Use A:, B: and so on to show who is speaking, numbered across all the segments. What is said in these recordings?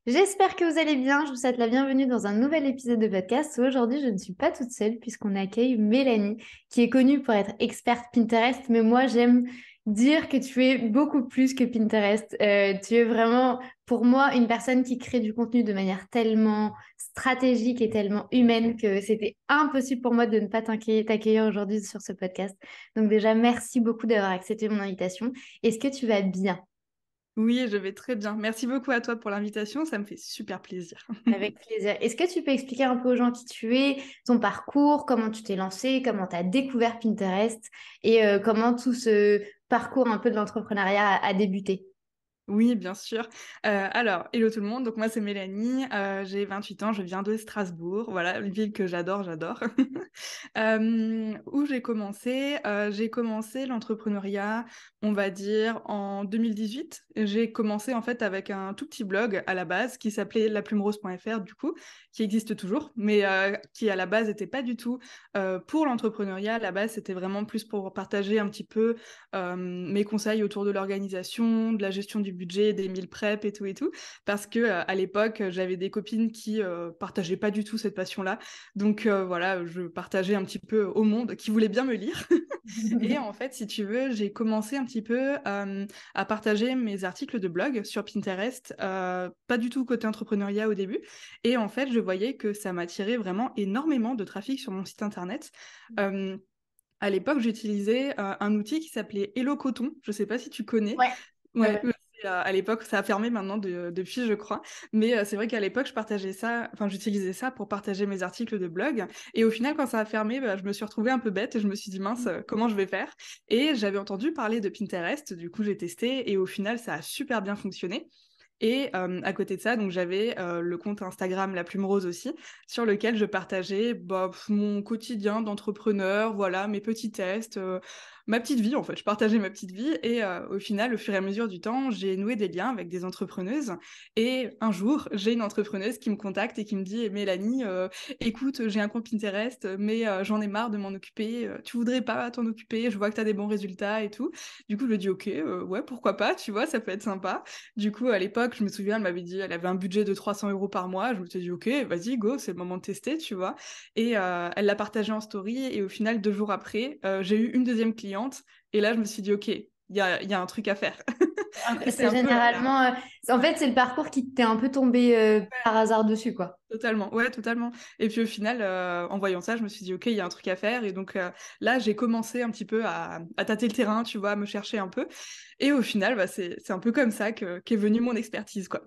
A: J'espère que vous allez bien. Je vous souhaite la bienvenue dans un nouvel épisode de podcast où aujourd'hui je ne suis pas toute seule puisqu'on accueille Mélanie qui est connue pour être experte Pinterest. Mais moi j'aime dire que tu es beaucoup plus que Pinterest. Tu es vraiment pour moi une personne qui crée du contenu de manière tellement stratégique et tellement humaine que c'était impossible pour moi de ne pas t'accueillir aujourd'hui sur ce podcast. Donc déjà merci beaucoup d'avoir accepté mon invitation. Est-ce que tu vas bien?
B: Oui, je vais très bien. Merci beaucoup à toi pour l'invitation, ça me fait super plaisir.
A: Avec plaisir. Est-ce que tu peux expliquer un peu aux gens qui tu es, ton parcours, comment tu t'es lancé, comment tu as découvert Pinterest et comment tout ce parcours un peu de l'entrepreneuriat a débuté?
B: Oui, bien sûr. Alors, hello tout le monde. Donc moi c'est Mélanie, j'ai 28 ans, je viens de Strasbourg. Voilà, une ville que j'adore. Où j'ai commencé l'entrepreneuriat, on va dire en 2018. J'ai commencé en fait avec un tout petit blog à la base qui s'appelait laplumerose.fr du coup, qui existe toujours, mais qui à la base n'était pas du tout pour l'entrepreneuriat. À la base, c'était vraiment plus pour partager un petit peu mes conseils autour de l'organisation, de la gestion du budget, des meal prep et tout, parce que à l'époque, j'avais des copines qui partageaient pas du tout cette passion-là. Donc voilà, je partageais un petit peu au monde qui voulait bien me lire. Et en fait, si tu veux, j'ai commencé un petit peu à partager mes articles de blog sur Pinterest, pas du tout côté entrepreneuriat au début. Et en fait, je voyais que ça m'attirait vraiment énormément de trafic sur mon site internet. Euh, à l'époque, j'utilisais un outil qui s'appelait Hello Coton. Je sais pas si tu connais.
A: Ouais. Ouais,
B: Ouais,
A: ouais.
B: à l'époque, ça a fermé maintenant depuis, je crois. Mais c'est vrai qu'à l'époque, j'utilisais ça pour partager mes articles de blog. Et au final, quand ça a fermé, bah, je me suis retrouvée un peu bête et je me suis dit, mince, comment je vais faire? Et j'avais entendu parler de Pinterest, du coup, j'ai testé et au final, ça a super bien fonctionné. Et à côté de ça, donc j'avais le compte Instagram La Plume Rose aussi, sur lequel je partageais mon quotidien d'entrepreneur, voilà, mes petits tests, ma petite vie en fait. Je partageais ma petite vie et au final, au fur et à mesure du temps, j'ai noué des liens avec des entrepreneuses. Et un jour, j'ai une entrepreneuse qui me contacte et qui me dit, «Eh, Mélanie, écoute, j'ai un compte Pinterest, mais j'en ai marre de m'en occuper. Tu voudrais pas t'en occuper? Je vois que tu as des bons résultats et tout.» Du coup, je lui dis, ok, ouais, pourquoi pas, tu vois, ça peut être sympa. Du coup, à l'époque, je me souviens, elle m'avait dit, elle avait un budget de 300 euros par mois. Je me suis dit, ok, vas-y, go, c'est le moment de tester, tu vois. Et elle l'a partagé en story. Et au final, 2 jours après, j'ai eu une deuxième cliente. Et là, je me suis dit, ok, il y a un truc à faire. Et c'est
A: C'est
B: un peu
A: généralement, en fait, c'est le parcours qui t'est un peu tombé par hasard dessus, quoi.
B: Totalement, ouais, totalement. Et puis au final, en voyant ça, je me suis dit, ok, il y a un truc à faire. Et donc là, j'ai commencé un petit peu à tâter le terrain, tu vois, à me chercher un peu. Et au final, bah, c'est un peu comme ça qu'est venue mon expertise, quoi.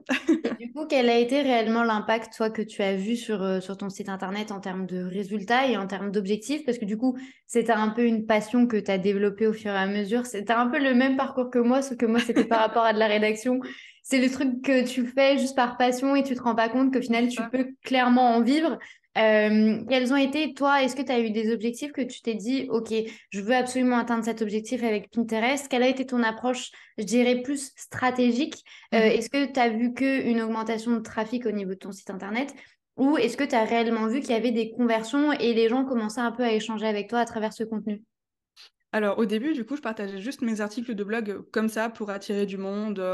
A: Et du coup, quel a été réellement l'impact, toi, que tu as vu sur ton site internet en termes de résultats et en termes d'objectifs? Parce que du coup, c'était un peu une passion que tu as développée au fur et à mesure. C'était un peu le même parcours que moi, sauf que moi, c'était par rapport à de la rédaction. C'est le truc que tu fais juste par passion et tu te rends pas compte qu'au final,
B: C'est
A: tu
B: ça.
A: peux clairement en vivre. Quels ont été, toi, est-ce que tu as eu des objectifs que tu t'es dit, OK, je veux absolument atteindre cet objectif avec Pinterest? Quelle a été ton approche, je dirais, plus stratégique?
B: Mhm.
A: Est-ce que tu as vu qu'une augmentation de trafic au niveau de ton site internet ou est-ce que tu as réellement vu qu'il y avait des conversions et les gens commençaient un peu à échanger avec toi à travers ce contenu?
B: Alors au début, du coup, je partageais juste mes articles de blog comme ça pour attirer du monde,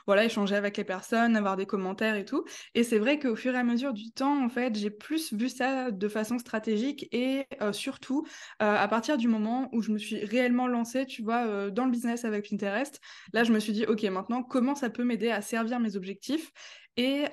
B: voilà, échanger avec les personnes, avoir des commentaires et tout. Et c'est vrai qu'au fur et à mesure du temps, en fait, j'ai plus vu ça de façon stratégique et surtout à partir du moment où je me suis réellement lancée, tu vois, dans le business avec Pinterest, là, je me suis dit, ok, maintenant, comment ça peut m'aider à servir mes objectifs? Et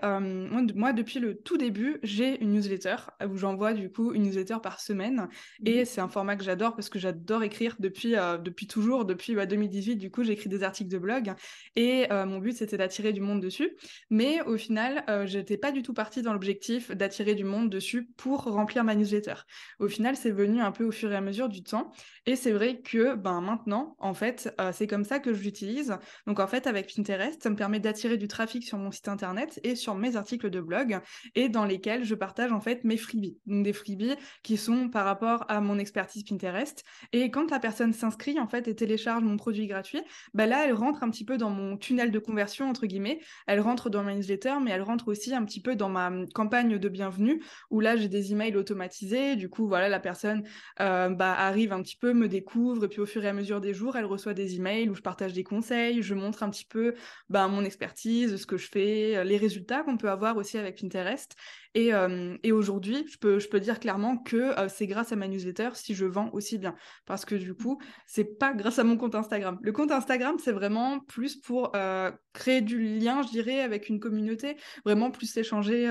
B: moi, depuis le tout début, j'ai une newsletter où j'envoie du coup une newsletter par semaine. Et
A: Mhm.
B: c'est un format que j'adore parce que j'adore écrire depuis toujours, depuis 2018. Du coup, j'écris des articles de blog et mon but c'était d'attirer du monde dessus. Mais au final, j'étais pas du tout partie dans l'objectif d'attirer du monde dessus pour remplir ma newsletter. Au final, c'est venu un peu au fur et à mesure du temps. Et c'est vrai que ben maintenant, en fait, c'est comme ça que je l'utilise. Donc en fait, avec Pinterest, ça me permet d'attirer du trafic sur mon site internet et sur mes articles de blog et dans lesquels je partage en fait mes freebies. Donc des freebies qui sont par rapport à mon expertise Pinterest. Et quand la personne s'inscrit en fait et télécharge mon produit gratuit, bah là elle rentre un petit peu dans mon tunnel de conversion entre guillemets. Elle rentre dans ma newsletter, mais elle rentre aussi un petit peu dans ma campagne de bienvenue où là j'ai des emails automatisés. Du coup voilà la personne bah, arrive un petit peu, me découvre et puis au fur et à mesure des jours, elle reçoit des emails où je partage des conseils, je montre un petit peu bah, mon expertise, ce que je fais, les les résultats qu'on peut avoir aussi avec Pinterest. Et aujourd'hui, je peux dire clairement que c'est grâce à ma newsletter si je vends aussi bien. Parce que du coup, c'est pas grâce à mon compte Instagram. Le compte Instagram, c'est vraiment plus pour créer du lien, je dirais, avec une communauté, vraiment plus échanger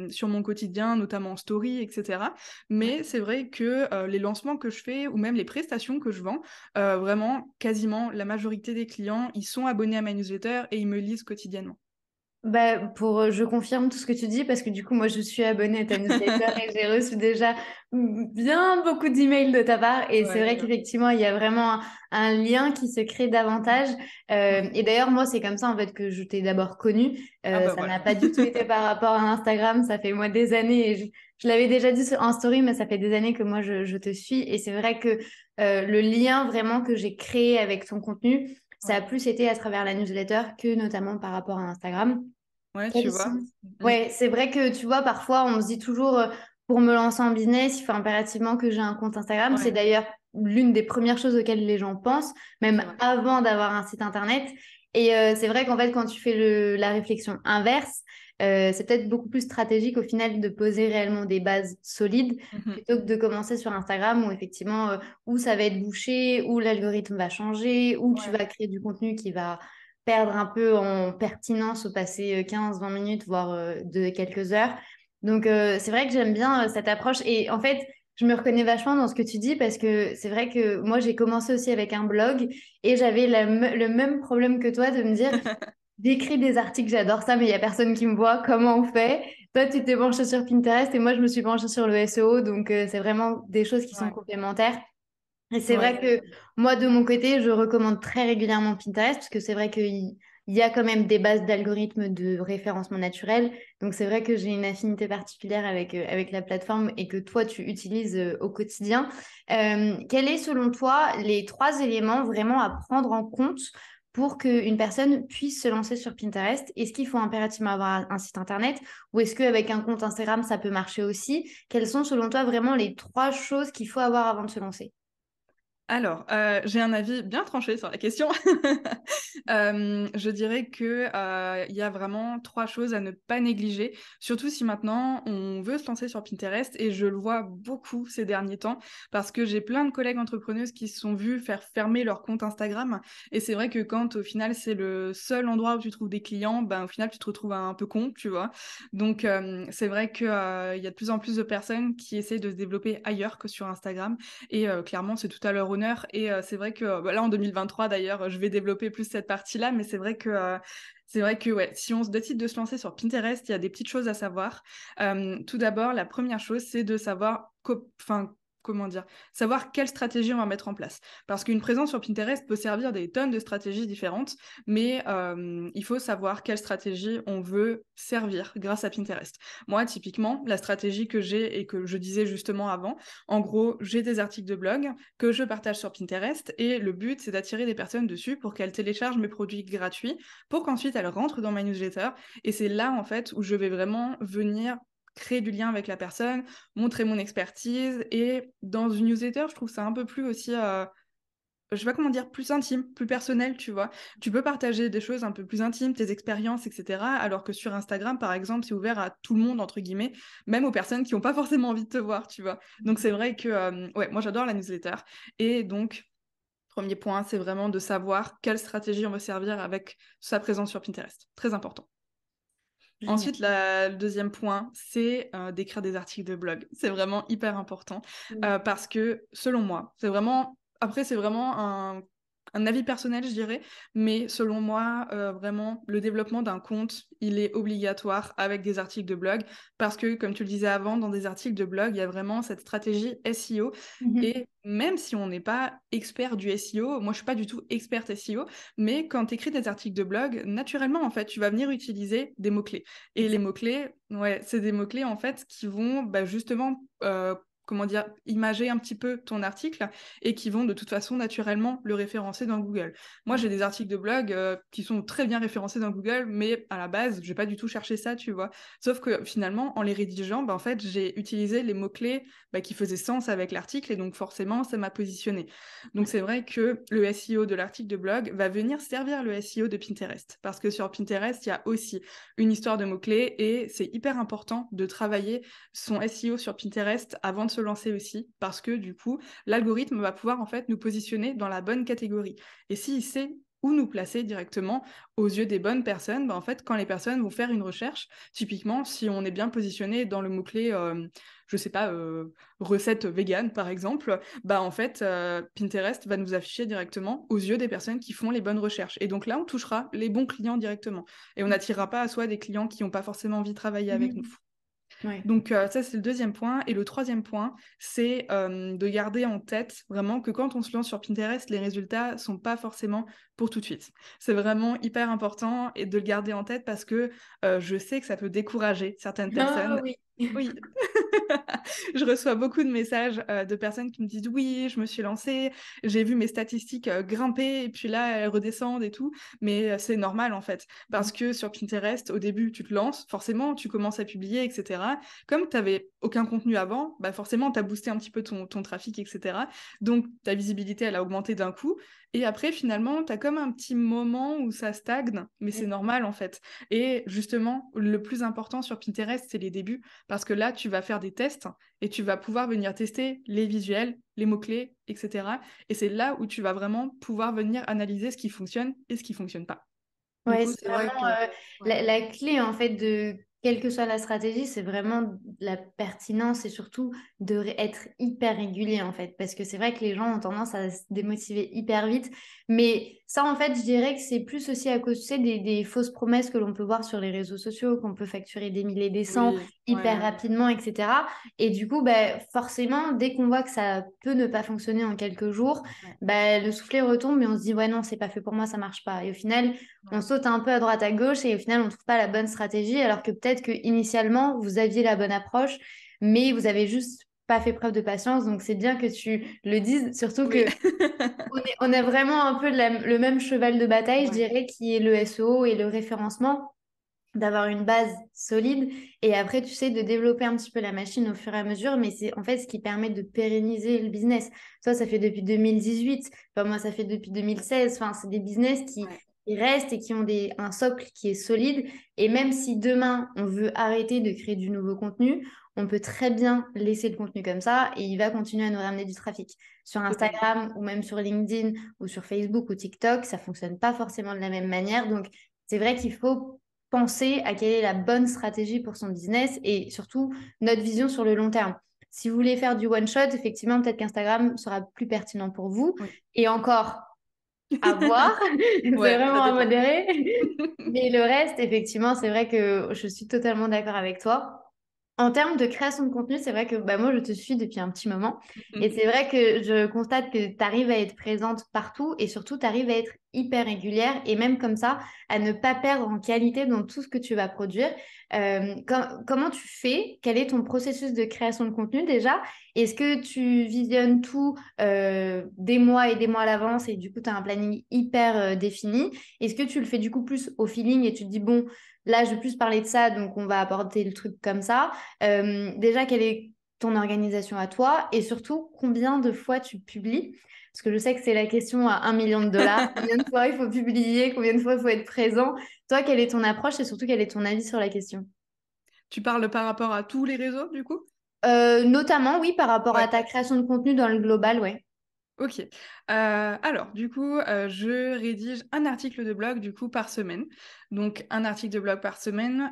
B: sur mon quotidien, notamment en story, etc. Mais c'est vrai que les lancements que je fais ou même les prestations que je vends, vraiment, quasiment la majorité des clients, ils sont abonnés à ma newsletter et ils me lisent quotidiennement.
A: Bah, je confirme tout ce que tu dis parce que du coup, moi, je suis abonnée à ta newsletter et j'ai reçu déjà bien beaucoup d'emails de ta part. Et c'est
B: Ouais,
A: vrai je vois.
B: j'imagine.
A: qu'effectivement, il y a vraiment un lien qui se crée davantage.
B: Ouais.
A: Et d'ailleurs, moi, c'est comme ça en fait que je t'ai d'abord connue.
B: Ah bah
A: Ça
B: voilà.
A: n'a pas du tout été par rapport à Instagram. Ça fait moi des années et je l'avais déjà dit en story, mais ça fait des années que moi, je te suis. Et c'est vrai que le lien vraiment que j'ai créé avec ton contenu, ça a
B: Ouais.
A: plus été à travers la newsletter que notamment par rapport à Instagram.
B: Ouais, tu
A: Quels
B: vois.
A: sont...
B: Mm.
A: Ouais, c'est vrai que tu vois, parfois on se dit toujours pour me lancer en business, il faut impérativement que j'ai un compte Instagram. C'est
B: Ouais,
A: d'ailleurs l'une des premières choses auxquelles les gens pensent,
B: c'est
A: même
B: vrai.
A: avant d'avoir un site internet. Et c'est vrai qu'en fait, quand tu fais la réflexion inverse, c'est peut-être beaucoup plus stratégique au final de poser réellement des bases solides
B: Mhm.
A: plutôt que de commencer sur Instagram où effectivement, où ça va être bouché, où l'algorithme va changer, où tu
B: Ouais.
A: vas créer du contenu qui va perdre un peu en pertinence au passé 15-20 minutes, voire de quelques heures. Donc, c'est vrai que j'aime bien cette approche. Et en fait, je me reconnais vachement dans ce que tu dis parce que c'est vrai que moi, j'ai commencé aussi avec un blog et j'avais le même problème que toi de me dire, j'écris des articles, j'adore ça, mais il n'y a personne qui me voit. Comment on fait? Toi, tu t'es penché sur Pinterest et moi, je me suis penchée sur le SEO. Donc, c'est vraiment des choses qui sont
B: Ouais.
A: complémentaires. Et c'est
B: Ouais,
A: vrai que
B: exactement.
A: moi, de mon côté, je recommande très régulièrement Pinterest parce que c'est vrai il y a quand même des bases d'algorithmes de référencement naturel. Donc, c'est vrai que j'ai une affinité particulière avec la plateforme et que toi, tu utilises au quotidien. Quels est, selon toi, les trois éléments vraiment à prendre en compte pour qu'une personne puisse se lancer sur Pinterest? Est-ce qu'il faut impérativement avoir un site internet ou est-ce qu'avec un compte Instagram, ça peut marcher aussi? Quelles sont, selon toi, vraiment les trois choses qu'il faut avoir avant de se lancer?
B: Alors, j'ai un avis bien tranché sur la question. Je dirais que il y a vraiment trois choses à ne pas négliger, surtout si maintenant on veut se lancer sur Pinterest, et je le vois beaucoup ces derniers temps, parce que j'ai plein de collègues entrepreneuses qui se sont vues faire fermer leur compte Instagram, et c'est vrai que quand au final c'est le seul endroit où tu trouves des clients, ben au final tu te retrouves un peu con, tu vois. Donc c'est vrai que il y a de plus en plus de personnes qui essaient de se développer ailleurs que sur Instagram. Et clairement, c'est tout à leur honneur. Et c'est vrai que bah, là, en 2023, d'ailleurs, je vais développer plus cette partie-là. Mais c'est vrai que ouais, si on se décide de se lancer sur Pinterest, il y a des petites choses à savoir. Tout d'abord, la première chose, c'est de savoir, enfin, comment dire, savoir quelle stratégie on va mettre en place. Parce qu'une présence sur Pinterest peut servir des tonnes de stratégies différentes, mais il faut savoir quelle stratégie on veut servir grâce à Pinterest. Moi, typiquement, la stratégie que j'ai et que je disais justement avant, en gros, j'ai des articles de blog que je partage sur Pinterest, et le but, c'est d'attirer des personnes dessus pour qu'elles téléchargent mes produits gratuits, pour qu'ensuite elles rentrent dans ma newsletter. Et c'est là, en fait, où je vais vraiment venir créer du lien avec la personne, montrer mon expertise. Et dans une newsletter, je trouve ça un peu plus aussi je sais pas comment dire, plus intime, plus personnel, tu vois. Tu peux partager des choses un peu plus intimes, tes expériences, etc. Alors que sur Instagram, par exemple, c'est ouvert à tout le monde, entre guillemets, même aux personnes qui n'ont pas forcément envie de te voir, tu vois. Donc c'est vrai que, ouais, moi j'adore la newsletter. Et donc, premier point, c'est vraiment de savoir quelle stratégie on veut servir avec sa présence sur Pinterest. Très important.
A: Génial.
B: Ensuite, le deuxième point, c'est d'écrire des articles de blog. C'est vraiment hyper important parce que, selon moi, c'est vraiment... Après, c'est vraiment un avis personnel, je dirais, mais selon moi, vraiment, le développement d'un compte, il est obligatoire avec des articles de blog parce que, comme tu le disais avant, dans des articles de blog, il y a vraiment cette stratégie SEO.
A: Mhm.
B: Et même si on n'est pas expert du SEO, moi, je suis pas du tout experte SEO, mais quand tu écris des articles de blog, naturellement, en fait, tu vas venir utiliser des mots-clés. Et les
A: Exact.
B: mots-clés, ouais, c'est des mots-clés en fait qui vont bah, justement comment dire, imager un petit peu ton article et qui vont de toute façon naturellement le référencer dans Google. Moi, j'ai des articles de blog qui sont très bien référencés dans Google, mais à la base, j'ai pas du tout cherché ça, tu vois. Sauf que finalement, en les rédigeant, bah, en fait, j'ai utilisé les mots-clés qui faisaient sens avec l'article et donc forcément, ça m'a positionné. Donc c'est vrai que le SEO de l'article de blog va venir servir le SEO de Pinterest parce que sur Pinterest, il y a aussi une histoire de mots-clés et c'est hyper important de travailler son SEO sur Pinterest avant de se lancer aussi parce que du coup, l'algorithme va pouvoir en fait nous positionner dans la bonne catégorie. Et s'il sait où nous placer directement aux yeux des bonnes personnes, bah en fait, quand les personnes vont faire une recherche, typiquement, si on est bien positionné dans le mot-clé, je sais pas, recette vegan, par exemple, bah en fait, Pinterest va nous afficher directement aux yeux des personnes qui font les bonnes recherches. Et donc là, on touchera les bons clients directement. Et on n'attirera pas à soi des clients qui n'ont pas forcément envie de travailler avec nous.
A: Ouais.
B: Donc ça, c'est le deuxième point. Et le troisième point, c'est de garder en tête vraiment que quand on se lance sur Pinterest, les résultats sont pas forcément pour tout de suite. C'est vraiment hyper important et de le garder en tête parce que je sais que ça peut décourager certaines
A: Ah
B: personnes.
A: oui.
B: Oui, je reçois beaucoup de messages de personnes qui me disent oui, je me suis lancée, j'ai vu mes statistiques grimper et puis là elles redescendent et tout, mais c'est normal en fait parce que sur Pinterest au début tu te lances, forcément tu commences à publier etc. Comme tu n'avais aucun contenu avant, bah forcément tu as boosté un petit peu ton trafic etc. Donc ta visibilité elle a augmenté d'un coup et après finalement tu as comme un petit moment où ça stagne, mais c'est normal en fait. Et justement le plus important sur Pinterest c'est les débuts parce que là, tu vas faire des tests et tu vas pouvoir venir tester les visuels, les mots-clés, etc. Et c'est là où tu vas vraiment pouvoir venir analyser ce qui fonctionne et ce qui fonctionne pas. Du
A: Ouais,
B: coup,
A: c'est
B: c'est vrai
A: vraiment
B: que... Ouais.
A: la clé en fait de quelle que soit la stratégie, c'est vraiment la pertinence et surtout être hyper régulier en fait. Parce que c'est vrai que les gens ont tendance à se démotiver hyper vite. Mais ça, en fait, je dirais que c'est plus aussi à cause, tu sais, des fausses promesses que l'on peut voir sur les réseaux sociaux, qu'on peut facturer des milliers, des cents
B: Oui,
A: hyper
B: ouais,
A: rapidement, etc. Et du coup, bah, forcément, dès qu'on voit que ça peut ne pas fonctionner en quelques jours,
B: ouais,
A: bah, le soufflet retombe et on se dit, ouais, non, c'est pas fait pour moi, ça marche pas. Et au final, on
B: ouais.
A: saute un peu à droite à gauche et au final, on ne trouve pas la bonne stratégie, alors que peut-être que initialement, vous aviez la bonne approche, mais vous avez juste pas fait preuve de patience. Donc, c'est bien que tu le dises, surtout
B: Oui.
A: que on a vraiment un peu le même cheval de bataille, je
B: Ouais,
A: dirais, qui est le SEO et le référencement, d'avoir une base solide et après, tu sais, de développer un petit peu la machine au fur et à mesure, mais c'est en fait ce qui permet de pérenniser le business. Toi, ça fait depuis 2018, enfin, moi, ça fait depuis 2016. Enfin, c'est des business
B: ouais,
A: qui restent et qui ont un socle qui est solide. Et même si demain, on veut arrêter de créer du nouveau contenu, on peut très bien laisser le contenu comme ça et il va continuer à nous ramener du trafic. Sur
B: totalement.
A: Instagram ou même sur LinkedIn ou sur Facebook ou TikTok, ça fonctionne pas forcément de la même manière. Donc, c'est vrai qu'il faut penser à quelle est la bonne stratégie pour son business et surtout notre vision sur le long terme. Si vous voulez faire du one shot, effectivement, peut-être qu'Instagram sera plus pertinent pour vous.
B: Oui.
A: Et encore, à voir, c'est
B: Ouais, ça
A: vraiment à
B: dépend.
A: modérer. Mais le reste, effectivement, c'est vrai que je suis totalement d'accord avec toi. En termes de création de contenu, c'est vrai que bah, moi, je te suis depuis un petit moment. Et c'est vrai que je constate que tu arrives à être présente partout et surtout, tu arrives à être hyper régulière et même comme ça, à ne pas perdre en qualité dans tout ce que tu vas produire. Comment tu fais? Quel est ton processus de création de contenu déjà? Est-ce que tu visionnes tout des mois et des mois à l'avance et du coup, tu as un planning hyper défini? Est-ce que tu le fais du coup plus au feeling et tu te dis, bon, là, je vais plus parler de ça, donc on va aborder le truc comme ça. Déjà, quelle est ton organisation à toi et surtout, combien de fois tu publies? Parce que je sais que c'est la question à 1 million de dollars. Combien de fois il faut publier? Combien de fois il faut être présent? Toi, quelle est ton approche et surtout, quel est ton avis sur la question?
B: Tu parles par rapport à tous les réseaux, du coup?
A: Notamment, oui, par rapport à
B: Ouais.
A: ta création de contenu dans le global, ouais.
B: Ok. Alors, du coup, je rédige un article de blog du coup par semaine. Donc, un article de blog par semaine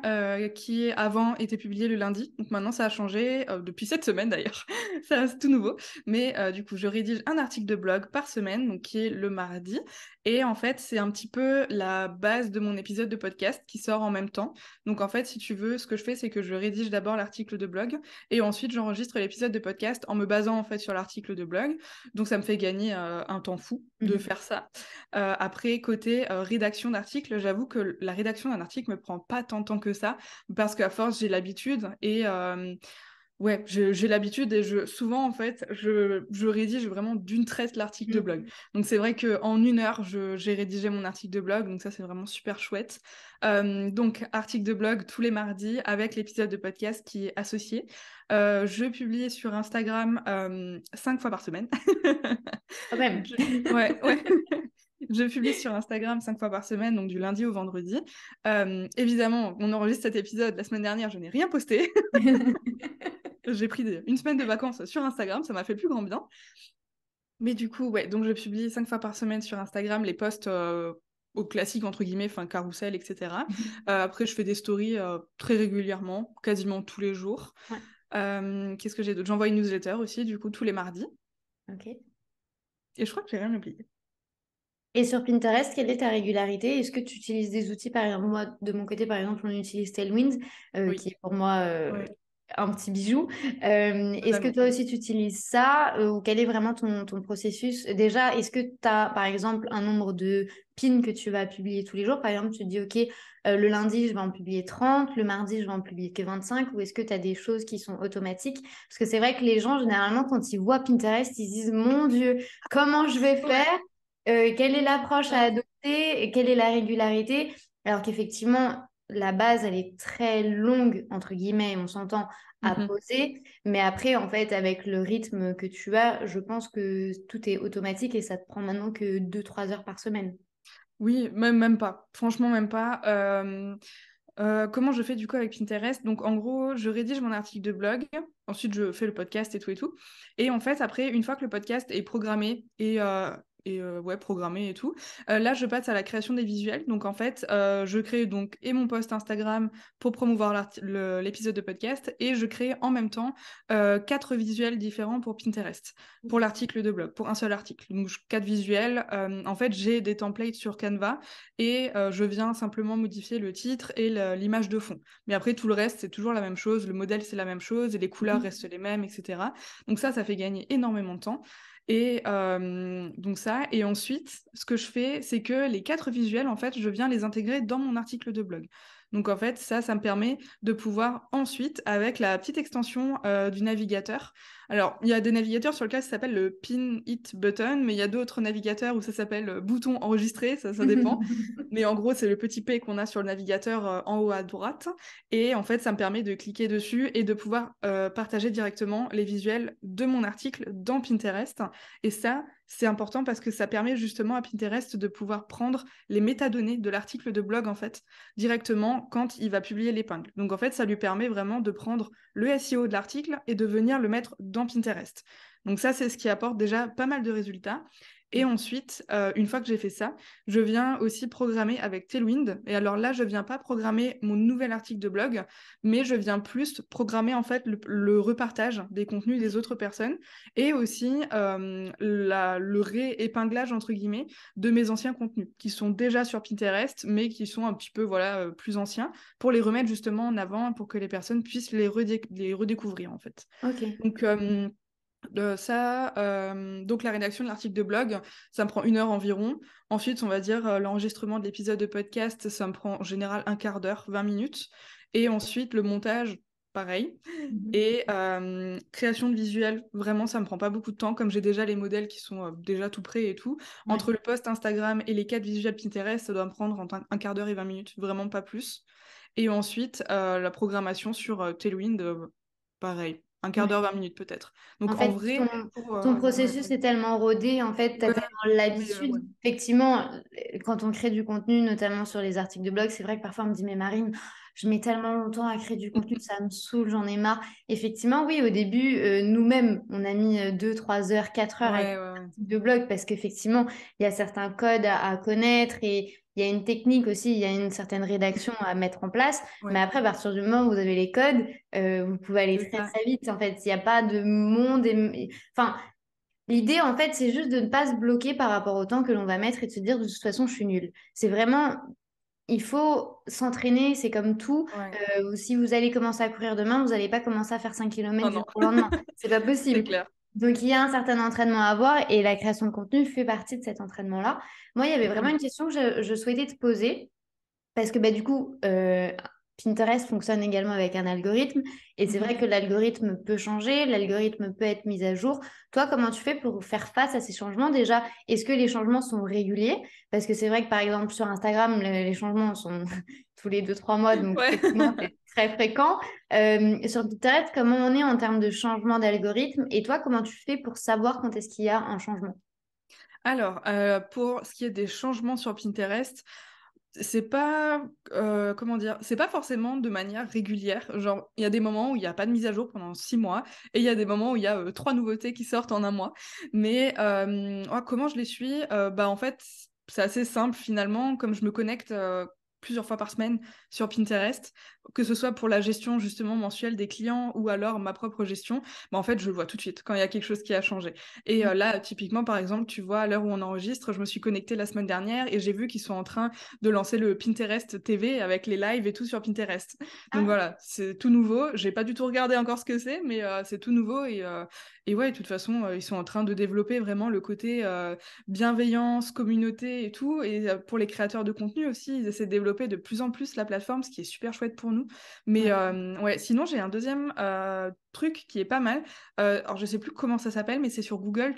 B: qui avant était publié le lundi. Donc maintenant, ça a changé depuis cette semaine d'ailleurs. Ça, c'est tout nouveau. Mais du coup, je rédige un article de blog par semaine, donc qui est le mardi. Et en fait, c'est un petit peu la base de mon épisode de podcast qui sort en même temps. Donc, en fait, si tu veux, ce que je fais, c'est que je rédige d'abord l'article de blog et ensuite j'enregistre l'épisode de podcast en me basant en fait sur l'article de blog. Donc ça me fait gagner un temps fou de
A: Mhm.
B: faire ça. Après, côté rédaction d'articles, j'avoue que la rédaction d'un article me prend pas tant de temps que ça, parce qu'à force, j'ai l'habitude et Ouais, j'ai l'habitude et souvent, en fait, je rédige vraiment d'une traite l'article de blog.
A: Mm.
B: Donc, c'est vrai qu'en 1 heure, j'ai rédigé mon article de blog. Donc, ça, c'est vraiment super chouette. Donc, article de blog tous les mardis avec l'épisode de podcast qui est associé. Je publie sur Instagram 5 fois par semaine.
A: Quand même.
B: Ouais, ouais. Je publie sur Instagram 5 fois par semaine, donc du lundi au vendredi. Évidemment, on enregistre cet épisode la semaine dernière, je n'ai rien posté. J'ai pris une semaine de vacances sur Instagram, ça m'a fait le plus grand bien. Mais du coup, ouais, donc je publie 5 fois par semaine sur Instagram les posts au classique, entre guillemets, enfin carrousel, etc. Après, je fais des stories très régulièrement, quasiment tous les jours.
A: Ouais,
B: Qu'est-ce que j'ai d'autre? J'envoie une newsletter aussi, du coup, tous les mardis.
A: ok.
B: Et je crois que j'ai rien oublié.
A: Et sur Pinterest, quelle est ta régularité? Est-ce que tu utilises des outils, par exemple, moi, de mon côté, par exemple, on utilise Tailwind,
B: Oui,
A: qui est pour moi
B: ouais,
A: un petit bijou. Est-ce que
B: totalement.
A: toi aussi, tu utilises ça ou quel est vraiment ton processus? Déjà, est-ce que tu as, par exemple, un nombre de pins que tu vas publier tous les jours? Par exemple, tu te dis, OK, le lundi, je vais en publier 30, le mardi, je vais en publier que 25, ou est-ce que tu as des choses qui sont automatiques? Parce que c'est vrai que les gens, généralement, quand ils voient Pinterest, ils se disent, mon Dieu, comment je vais faire?
B: Ouais.
A: Quelle est l'approche à
B: Ouais.
A: adopter et quelle est la régularité? Alors qu'effectivement, la base, elle est très longue, entre guillemets, on s'entend à
B: Mhm.
A: poser. Mais après, en fait, avec le rythme que tu as, je pense que tout est automatique et ça te prend maintenant que 2 3 heures par semaine.
B: Oui, même pas. Franchement, même pas. Comment je fais du coup avec Pinterest? Donc en gros, je rédige mon article de blog, ensuite je fais le podcast et tout et tout. Et en fait, après, une fois que le podcast est programmé ouais, programmé et tout, là je passe à la création des visuels. Donc en fait, je crée donc et mon post Instagram pour promouvoir l'épisode de podcast et je crée en même temps 4 visuels différents pour Pinterest, pour l'article de blog, pour un seul article. Donc 4 visuels. En fait, j'ai des templates sur Canva et je viens simplement modifier le titre et l'image de fond. Mais après, tout le reste, c'est toujours la même chose, le modèle, c'est la même chose, et les couleurs restent les mêmes, etc. Donc ça fait gagner énormément de temps. Et donc ça, et ensuite, ce que je fais, c'est que les 4 visuels, en fait, je viens les intégrer dans mon article de blog. Donc en fait, ça me permet de pouvoir ensuite, avec la petite extension du navigateur, alors il y a des navigateurs sur lesquels ça s'appelle le Pin It Button, mais il y a d'autres navigateurs où ça s'appelle bouton enregistré, ça dépend. Mais en gros, c'est le petit P qu'on a sur le navigateur en haut à droite. Et en fait, ça me permet de cliquer dessus et de pouvoir partager directement les visuels de mon article dans Pinterest. Et ça, c'est important parce que ça permet justement à Pinterest de pouvoir prendre les métadonnées de l'article de blog, en fait, directement quand il va publier l'épingle. Donc, en fait, ça lui permet vraiment de prendre le SEO de l'article et de venir le mettre dans Pinterest. Donc ça, c'est ce qui apporte déjà pas mal de résultats. Et ensuite, une fois que j'ai fait ça, je viens aussi programmer avec Tailwind. Et alors là, je viens pas programmer mon nouvel article de blog, mais je viens plus programmer en fait le repartage des contenus des autres personnes et aussi le réépinglage entre guillemets de mes anciens contenus qui sont déjà sur Pinterest, mais qui sont un petit peu voilà plus anciens pour les remettre justement en avant pour que les personnes puissent les redécouvrir en fait.
A: Ok.
B: Donc donc la rédaction de l'article de blog, ça me prend 1 heure environ. Ensuite, on va dire l'enregistrement de l'épisode de podcast, ça me prend en général un quart d'heure, 20 minutes. Et ensuite, le montage, pareil.
A: Mhm.
B: Et création de visuels, vraiment, ça me prend pas beaucoup de temps, comme j'ai déjà les modèles qui sont déjà tout prêts et tout.
A: Ouais.
B: Entre le post Instagram et les 4 visuels Pinterest, ça doit me prendre entre un quart d'heure et 20 minutes, vraiment pas plus. Et ensuite, la programmation sur Tailwind, pareil, un quart
A: Ouais.
B: d'heure, 20 minutes peut-être.
A: En
B: Donc en
A: fait,
B: vrai, pour,
A: ton
B: ouais,
A: processus est tellement rodé, en fait, tu as
B: ouais,
A: tellement
B: mais,
A: l'habitude.
B: ouais.
A: Effectivement, quand on crée du contenu, notamment sur les articles de blog, c'est vrai que parfois on me dit, mais Marine, je mets tellement longtemps à créer du contenu, ça me saoule, j'en ai marre. Effectivement, oui, au début, nous-mêmes, on a mis 2 3 heures, 4 heures à créer
B: Ouais, ouais,
A: un
B: ouais.
A: article de blog parce qu'effectivement, il y a certains codes à connaître et il y a une technique aussi, il y a une certaine rédaction à mettre en place. Mais
B: Ouais,
A: après, à partir du moment où vous avez les codes, vous pouvez aller
B: c'est
A: très
B: ça.
A: très vite. En fait, il n'y a pas de monde. Enfin, l'idée, en fait, c'est juste de ne pas se bloquer par rapport au temps que l'on va mettre et de se dire de toute façon, je suis nulle. C'est vraiment, il faut s'entraîner, c'est comme tout.
B: Ouais.
A: Si vous allez commencer à courir demain, vous n'allez pas commencer à faire 5 kilomètres
B: Non,
A: du
B: non,
A: jour au lendemain. C'est pas
B: c'est
A: possible.
B: clair.
A: Donc, il y a un certain entraînement à avoir et la création de contenu fait partie de cet entraînement-là. Moi, il y avait vraiment
B: Totalement.
A: une question que je souhaitais te poser. Parce que bah, du coup, Pinterest fonctionne également avec un algorithme et c'est vrai que l'algorithme peut changer, l'algorithme peut être mis à jour. Toi, comment tu fais pour faire face à ces changements? Déjà, est-ce que les changements sont réguliers? Parce que c'est vrai que par exemple sur Instagram, les changements sont tous les 2-3 mois, donc
B: Ouais.
A: effectivement, c'est très fréquent. Sur Pinterest, comment on est en termes de changement d'algorithme? Et toi, comment tu fais pour savoir quand est-ce qu'il y a un changement?
B: Alors, pour ce qui est des changements sur Pinterest, c'est pas, comment dire, c'est pas forcément de manière régulière. Genre, il y a des moments où il n'y a pas de mise à jour pendant 6 mois, et il y a des moments où il y a 3 nouveautés qui sortent en un mois. Mais comment je les suis? Bah, en fait, c'est assez simple finalement, comme je me connecte plusieurs fois par semaine sur Pinterest, que ce soit pour la gestion justement mensuelle des clients ou alors ma propre gestion, bah, en fait, je le vois tout de suite quand il y a quelque chose qui a changé. Et là, typiquement, par exemple, tu vois, à l'heure où on enregistre, je me suis connectée la semaine dernière et j'ai vu qu'ils sont en train de lancer le Pinterest TV avec les lives et tout sur Pinterest. Donc
A: Ah,
B: voilà, c'est tout nouveau. J'ai pas du tout regardé encore ce que c'est, mais c'est tout nouveau et ouais, de toute façon, ils sont en train de développer vraiment le côté bienveillance, communauté et tout. Et pour les créateurs de contenu aussi, ils essaient de développer de plus en plus la plateforme, ce qui est super chouette pour nous. Mais
A: ouais.
B: ouais, sinon j'ai un deuxième truc qui est pas mal. Alors je sais plus comment ça s'appelle, mais c'est sur Google.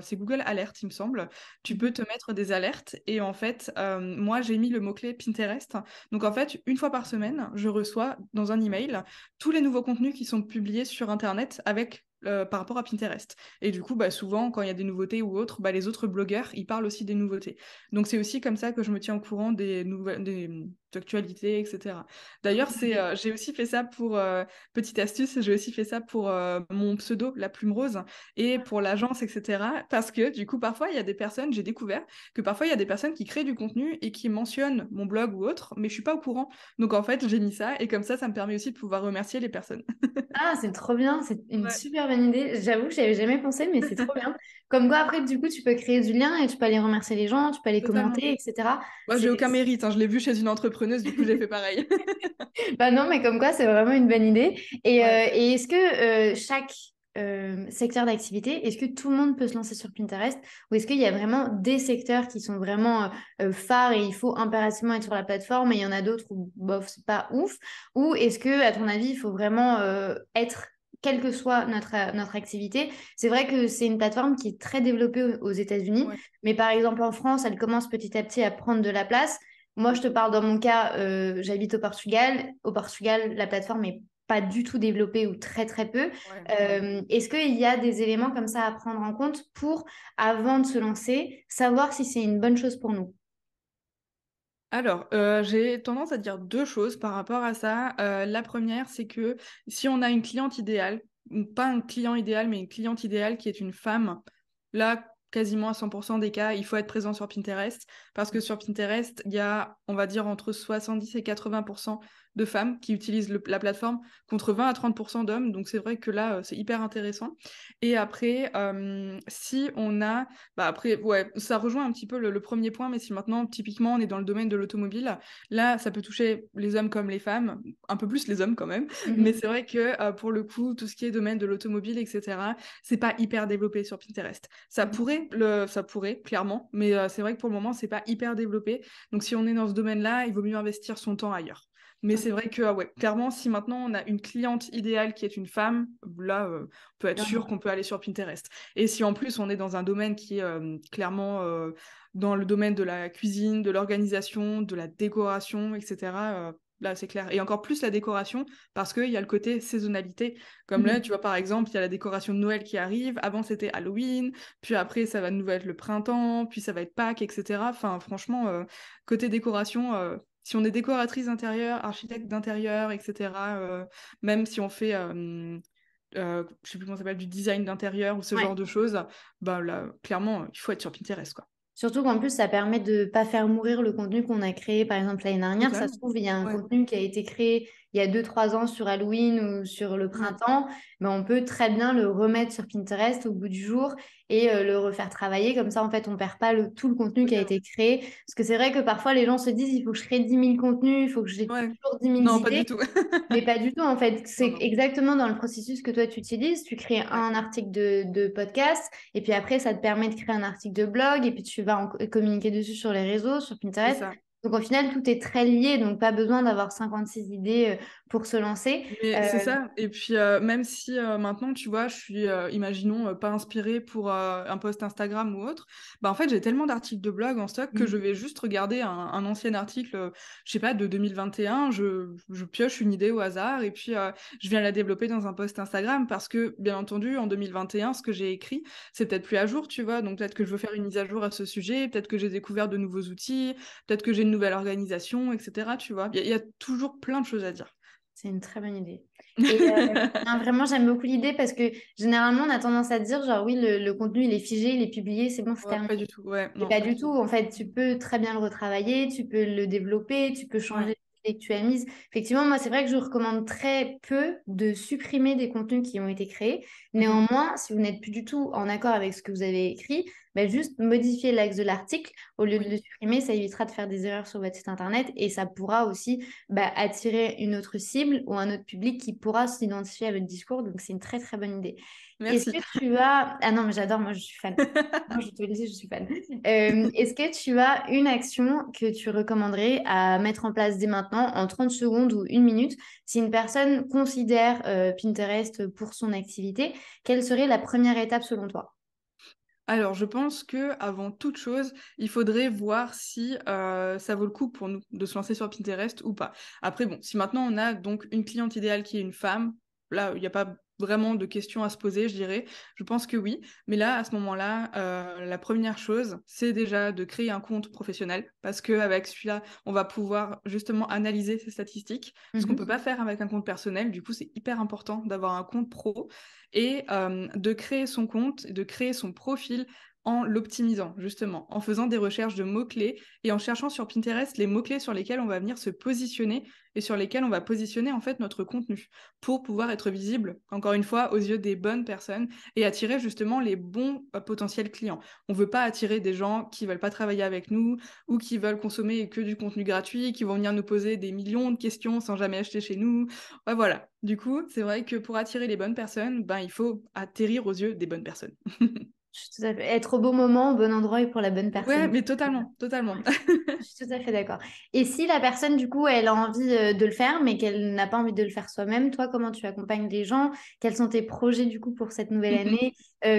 B: C'est Google Alert, il me semble. Tu peux
A: Mhm.
B: te mettre des alertes et en fait, moi j'ai mis le mot-clé Pinterest. Donc en fait, une fois par semaine, je reçois dans un email tous les nouveaux contenus qui sont publiés sur Internet avec par rapport à Pinterest. Et du coup, bah, souvent, quand il y a des nouveautés ou autres, bah, les autres blogueurs, ils parlent aussi des nouveautés. Donc c'est aussi comme ça que je me tiens au courant des nouvelles, des actualités, etc. D'ailleurs, j'ai aussi fait ça pour, petite astuce, j'ai aussi fait ça pour mon pseudo, La Plume Rose, et pour l'agence, etc. Parce que du coup, parfois, il y a des personnes, j'ai découvert que parfois, il y a des personnes qui créent du contenu et qui mentionnent mon blog ou autre, mais je suis pas au courant. Donc en fait, j'ai mis ça, et comme ça me permet aussi de pouvoir remercier les personnes.
A: Ah, c'est trop bien, c'est une
B: Ouais,
A: super bonne idée. J'avoue que j'y avais jamais pensé, mais c'est trop bien. Comme quoi, après, du coup, tu peux créer du lien et tu peux aller remercier les gens, tu peux aller
B: totalement.
A: commenter, etc.
B: Moi, j'ai
A: C'est...
B: aucun mérite, hein. Je l'ai vu chez une entrepreneuse, du coup, j'ai fait pareil.
A: Bah non, mais comme quoi, c'est vraiment une bonne idée.
B: Ouais.
A: Et est-ce que chaque secteur d'activité, est-ce que tout le monde peut se lancer sur Pinterest ou est-ce qu'il y a vraiment des secteurs qui sont vraiment phares et il faut impérativement être sur la plateforme et il y en a d'autres où, bof, c'est pas ouf? Ou est-ce que, à ton avis, il faut vraiment être, quelle que soit notre activité? C'est vrai que c'est une plateforme qui est très développée aux États-Unis,
B: Ouais.
A: mais par exemple en France, elle commence petit à petit à prendre de la place. Moi, je te parle dans mon cas, j'habite au Portugal. Au Portugal, la plateforme est pas du tout développée ou très très peu.
B: Ouais.
A: Est-ce qu'il y a des éléments comme ça à prendre en compte pour, avant de se lancer, savoir si c'est une bonne chose pour nous?
B: Alors, j'ai tendance à dire deux choses par rapport à ça. La première, c'est que si on a une cliente idéale, ou pas un client idéal, mais une cliente idéale qui est une femme, là, quasiment à 100% des cas, il faut être présent sur Pinterest, parce que sur Pinterest, il y a, on va dire, entre 70 et 80% de femmes qui utilisent la plateforme, contre 20 à 30% d'hommes, donc c'est vrai que là, c'est hyper intéressant. Et après, si on a bah après, ouais, ça rejoint un petit peu le premier point, mais si maintenant, typiquement, on est dans le domaine de l'automobile, là, ça peut toucher les hommes comme les femmes, un peu plus les hommes quand même, mais
A: Mhm.
B: c'est vrai que pour le coup, tout ce qui est domaine de l'automobile, etc., c'est pas hyper développé sur Pinterest. Ça pourrait, clairement, mais c'est vrai que pour le moment, c'est pas hyper développé. Donc si on est dans ce domaine-là, il vaut mieux investir son temps ailleurs. Mais c'est vrai que, ah ouais, clairement, si maintenant on a une cliente idéale qui est une femme, là, on peut être sûr qu'on peut aller sur Pinterest. Et si en plus on est dans un domaine qui est clairement dans le domaine de la cuisine, de l'organisation, de la décoration, etc., là c'est clair. Et encore plus la décoration, parce qu'il y a le côté saisonnalité. Comme là,
A: Mhm.
B: tu vois, par exemple, il y a la décoration de Noël qui arrive. Avant, c'était Halloween, puis après, ça va de nouveau être le printemps, puis ça va être Pâques, etc. Enfin, franchement, côté décoration, si on est décoratrice d'intérieur, architecte d'intérieur, etc., même si on fait je sais plus comment ça s'appelle, du design d'intérieur ou ce genre
A: Ouais.
B: de choses, bah là, clairement, il faut être sur Pinterest, quoi.
A: Surtout qu'en plus, ça permet de pas faire mourir le contenu qu'on a créé, par exemple, l'année dernière. Ça se
B: Totalement.
A: trouve, il y a un
B: Ouais.
A: contenu qui a été créé il y a 2-3 ans sur Halloween ou sur le
B: Mm.
A: printemps. Mais on peut très bien le remettre sur Pinterest au bout du jour et le refaire travailler. Comme ça, en fait, on perd pas tout le contenu qui a
B: Totalement.
A: été créé. Parce que c'est vrai que parfois, les gens se disent, il faut que je crée 10 000 contenus, il faut que j'ai
B: Ouais.
A: toujours 10 000
B: Non, pas du
A: idées.
B: tout.
A: Mais pas du tout, en fait.
B: Non,
A: C'est
B: non.
A: exactement dans le processus que toi, tu utilises. Tu crées
B: Ouais.
A: un article de podcast et puis après, ça te permet de créer un article de blog et puis tu vas communiquer dessus sur les réseaux, sur
B: C'est
A: Pinterest.
B: ça.
A: Donc, au final, tout est très lié, donc pas besoin d'avoir 56 idées pour se lancer.
B: Mais c'est ça. Et puis, même si maintenant, tu vois, je suis, imaginons, pas inspirée pour un post Instagram ou autre, bah, en fait, j'ai tellement d'articles de blog en stock que je vais juste regarder un ancien article, je sais pas, de 2021, je pioche une idée au hasard et puis je viens la développer dans un post Instagram parce que, bien entendu, en 2021, ce que j'ai écrit, c'est peut-être plus à jour, tu vois. Donc, peut-être que je veux faire une mise à jour à ce sujet, peut-être que j'ai découvert de nouveaux outils, peut-être que j'ai une nouvelle organisation, etc. Tu vois. Il y a toujours plein de choses à dire.
A: C'est une très bonne idée. Et non, vraiment, j'aime beaucoup l'idée parce que généralement, on a tendance à dire, genre, oui, le contenu, il est figé, il est publié, c'est bon, c'est
B: Ouais,
A: terminé.
B: pas du tout, ouais,
A: Et
B: non,
A: pas
B: pas
A: du
B: du
A: tout.
B: tout.
A: En fait, tu peux très bien le retravailler, tu peux le développer, tu peux
B: Ouais.
A: changer les que tu as mises. Effectivement, moi, c'est vrai que je recommande très peu de supprimer des contenus qui ont été créés.
B: Mhm.
A: Néanmoins, si vous n'êtes plus du tout en accord avec ce que vous avez écrit, bah, juste modifier l'axe de l'article. Au lieu de
B: Oui,
A: le supprimer, ça évitera de faire des erreurs sur votre site internet et ça pourra aussi attirer une autre cible ou un autre public qui pourra s'identifier à votre discours. Donc, c'est une très, très bonne idée. Est-ce
B: merci.
A: que tu as... Ah non, mais j'adore, moi, je suis fan. Moi, je te le dis, je suis fan. Est-ce que tu as une action que tu recommanderais à mettre en place dès maintenant, en 30 secondes ou 1 minute, si une personne considère Pinterest pour son activité, quelle serait la première étape selon toi?
B: Alors, je pense que avant toute chose, il faudrait voir si ça vaut le coup pour nous de se lancer sur Pinterest ou pas. Après, bon, si maintenant on a donc une cliente idéale qui est une femme, là, il n'y a pas vraiment de questions à se poser, je dirais. Je pense que oui. Mais là, à ce moment-là, la première chose, c'est déjà de créer un compte professionnel parce qu'avec celui-là, on va pouvoir justement analyser ces statistiques, ce qu'on ne peut
A: Mhm.
B: pas faire avec un compte personnel. Du coup, c'est hyper important d'avoir un compte pro et de créer son compte, de créer son profil en l'optimisant, justement, en faisant des recherches de mots-clés et en cherchant sur Pinterest les mots-clés sur lesquels on va venir se positionner et sur lesquels on va positionner en fait notre contenu pour pouvoir être visible, encore une fois, aux yeux des bonnes personnes et attirer justement les bons potentiels clients. On ne veut pas attirer des gens qui veulent pas travailler avec nous ou qui veulent consommer que du contenu gratuit, qui vont venir nous poser des millions de questions sans jamais acheter chez nous. Ouais, voilà. Du coup, c'est vrai que pour attirer les bonnes personnes, ben, il faut atterrir aux yeux des bonnes personnes.
A: Je suis tout à fait... Être au bon moment, au bon endroit et pour la bonne
B: Ouais,
A: personne.
B: mais totalement, totalement.
A: Je suis tout à fait d'accord. Et si la personne, du coup, elle a envie de le faire, mais qu'elle n'a pas envie de le faire soi-même, toi, comment tu accompagnes les gens? Quels sont tes projets, du coup, pour cette nouvelle année?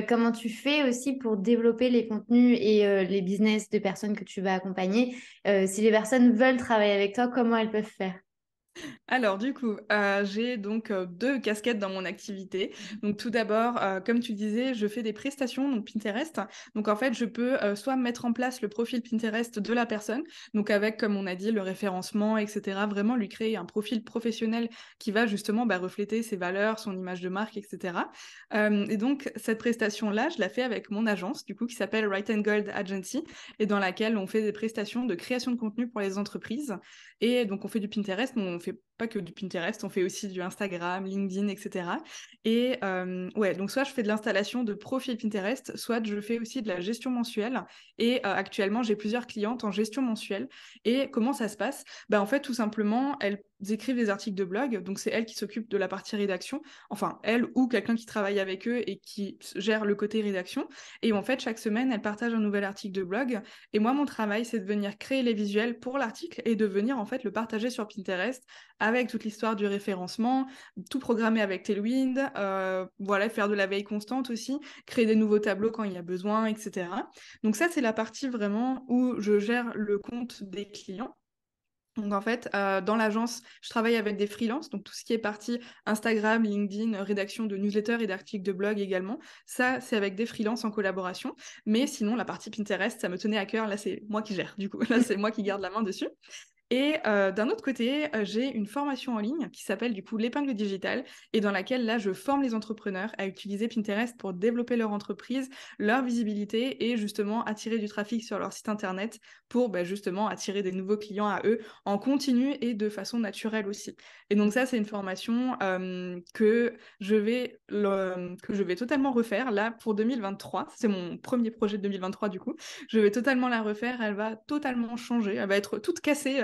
A: Comment tu fais aussi pour développer les contenus et les business de personnes que tu vas accompagner? Si les personnes veulent travailler avec toi, comment elles peuvent faire?
B: Alors, du coup, j'ai donc deux casquettes dans mon activité. Donc, tout d'abord, comme tu disais, je fais des prestations, donc Pinterest. Donc, en fait, je peux soit mettre en place le profil Pinterest de la personne, donc avec, comme on a dit, le référencement, etc. Vraiment lui créer un profil professionnel qui va justement refléter ses valeurs, son image de marque, etc. Et donc, cette prestation-là, je la fais avec mon agence, du coup, qui s'appelle Right and Gold Agency, et dans laquelle on fait des prestations de création de contenu pour les entreprises. Et donc, on fait du Pinterest, mais on fait pas que du Pinterest, on fait aussi du Instagram, LinkedIn, etc. Et ouais, donc soit je fais de l'installation de profil Pinterest, soit je fais aussi de la gestion mensuelle. Et actuellement, j'ai plusieurs clientes en gestion mensuelle. Et comment ça se passe? Bah, en fait, tout simplement, elles écrivent des articles de blog, donc c'est elles qui s'occupent de la partie rédaction, enfin, elles ou quelqu'un qui travaille avec eux et qui gère le côté rédaction. Et en fait, chaque semaine, elles partagent un nouvel article de blog. Et moi, mon travail, c'est de venir créer les visuels pour l'article et de venir en fait le partager sur Pinterest avec toute l'histoire du référencement, tout programmer avec Tailwind, voilà, faire de la veille constante aussi, créer des nouveaux tableaux quand il y a besoin, etc. Donc ça, c'est la partie vraiment où je gère le compte des clients. Donc en fait, dans l'agence, je travaille avec des freelances, donc tout ce qui est partie Instagram, LinkedIn, rédaction de newsletters et d'articles de blog également, ça c'est avec des freelances en collaboration. Mais sinon, la partie Pinterest, ça me tenait à cœur, là c'est moi qui gère, du coup, là c'est moi qui garde la main dessus. Et d'un autre côté, j'ai une formation en ligne qui s'appelle du coup l'épingle digitale et dans laquelle là je forme les entrepreneurs à utiliser Pinterest pour développer leur entreprise, leur visibilité et justement attirer du trafic sur leur site internet pour justement attirer des nouveaux clients à eux en continu et de façon naturelle aussi. Et donc ça c'est une formation que je vais totalement refaire là pour 2023. C'est mon premier projet de 2023 du coup. Je vais totalement la refaire, elle va totalement changer, elle va être toute cassée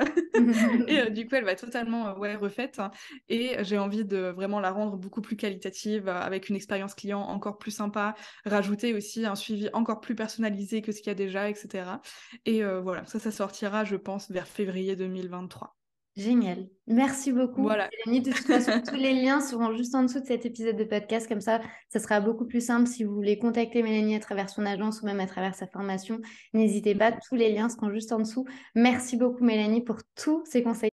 B: Et du coup, elle va totalement refaite. Et j'ai envie de vraiment la rendre beaucoup plus qualitative, avec une expérience client encore plus sympa, rajouter aussi un suivi encore plus personnalisé que ce qu'il y a déjà, etc. Et voilà, ça sortira, je pense, vers février 2023.
A: Génial. Merci beaucoup,
B: Voilà.
A: Mélanie. De toute façon, tous les liens seront juste en dessous de cet épisode de podcast. Comme ça sera beaucoup plus simple si vous voulez contacter Mélanie à travers son agence ou même à travers sa formation. N'hésitez pas, tous les liens seront juste en dessous. Merci beaucoup, Mélanie, pour tous ces conseils.